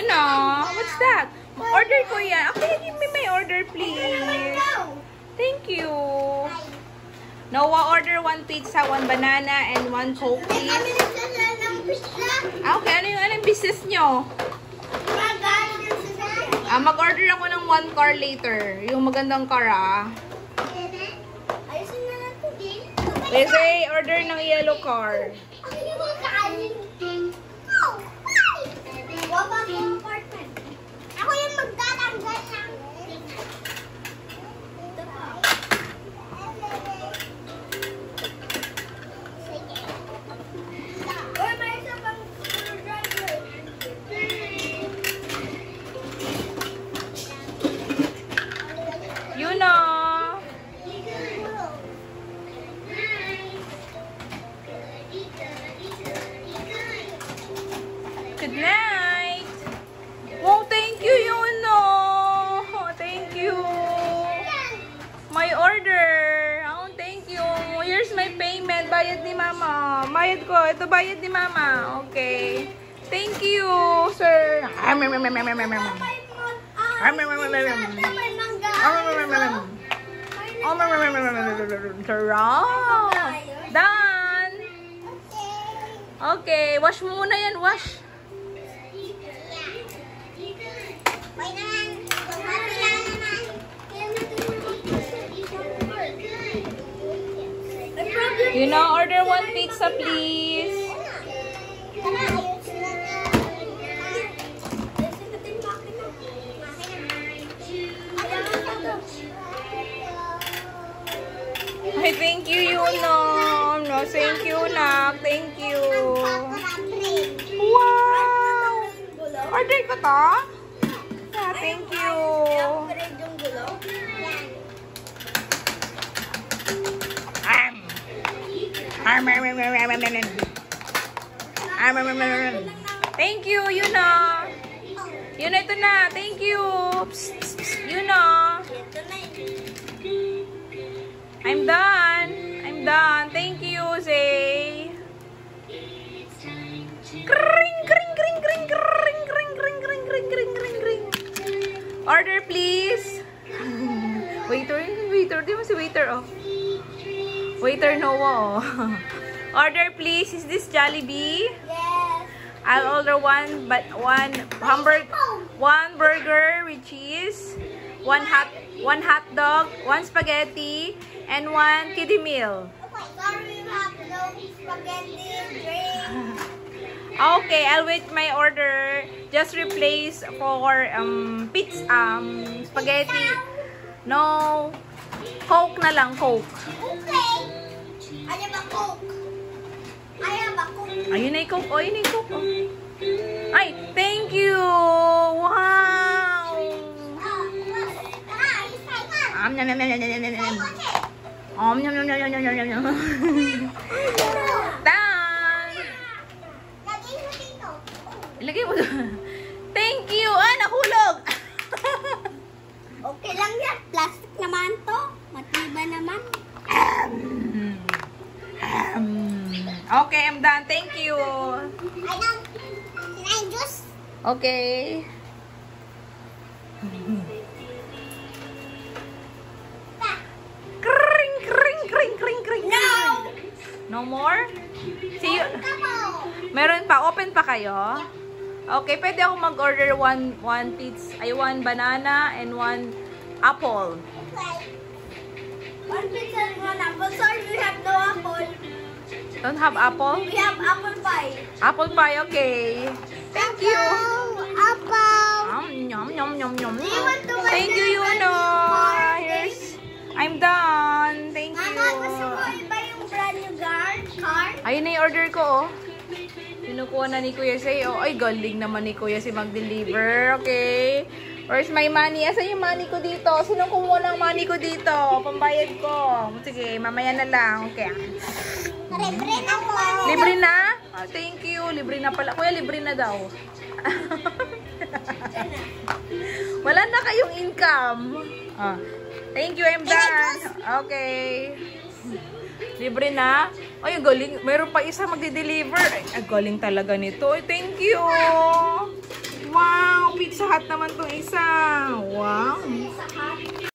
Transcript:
Yuna, what's that? Order ko yan. Okay, give me my order, please. Thank you. Noah, order 1 pizza, 1 banana, and 1 Coke, please. Okay, anong business nyo? Mag-order ako ng 1 car later. Yung magandang car, Say, order ng yellow car. Ako yung magtatanggal ng Yuna. Good night. Wow, thank you, Yuno. Thank you. My order. Oh, thank you. Here's my payment. Bayad ni Mama. Bayad ko. Ito bayad ni Mama. Okay. Thank you, sir. Done. Okay. Wash mo muna yan. Wash. You know, order 1 pizza, please. I thank you, Yuno. No, thank you, Nak. Thank you. Wow! Order ko to? Yeah, thank you. Thank you, Yuno. Yuno, ito na. Thank you. Psst, psst, psst. Yuno. I'm done. I'm done. Thank you, Zay. Kring, kring, kring, kring, kring, kring, kring, kring, kring, kring, kring, kring. Order, please. Waiter. Waiter. Di mo si waiter, oh. Waiter Noah, oh. Order, please. Is this Jollibee? Yes. I'll order one burger with cheese, one hot dog, 1 spaghetti, and 1 kiddie meal. Sorry, hot dog, spaghetti, drink. Okay, I'll wait my order. Just replace for pizza, spaghetti. No, Coke na lang, Coke. Okay. Ano ba Coke? Ayaw ba Coke? Ayun na yung Coke. Oh, yun na yung Coke. Oh. Ay, thank you. Wow. Nyam nyam nyam nyam nyam nyam nyam. Nyam nyam nyam nyam nyam nyam nyam. Done. Ilagay mo dito. Thank you. Ah, nahulog. Okay lang yan. Plastic naman to. Matiba naman. Okay, I'm done. Thank you. Can I just? Okay. Kring, kring, kring, kring, kring. No! No more? See you. Meron pa. Open pa kayo? Okay, pwede ako mag-order one pizza, ay 1 banana and 1 apple. Okay. 1 pizza and 1 apple. Sorry, we have no apple. Don't have apple? We have apple pie. Apple pie, okay. Thank you. Apple. Yum, yum, yum, yum. Do you want to Thank you, Yuno. Here's, I'm done. Thank you. Mama, gusto mo iba yung brand new car? Ayun na yung order ko, oh. Kinukuha na ni Kuya Say. Oh, ay, galing naman ni Kuya si mag-deliver. Okay. Where's my money? Asan yung money ko dito? Sinong kumuha ng money ko dito? Pambayad ko. Sige, mamaya na lang. Okay. Libre na po. Libre na? Oh, thank you. Libre na pala. Kuya, libre na daw. Wala na kayong income. Ah. Thank you, I'm done. Okay. Libre na. Ay, ang galing. Meron pa isa magde-deliver. Ay, ang galing talaga nito. Ay, thank you. Wow, Pizza Hut naman tong isa. Wow. Sa hot.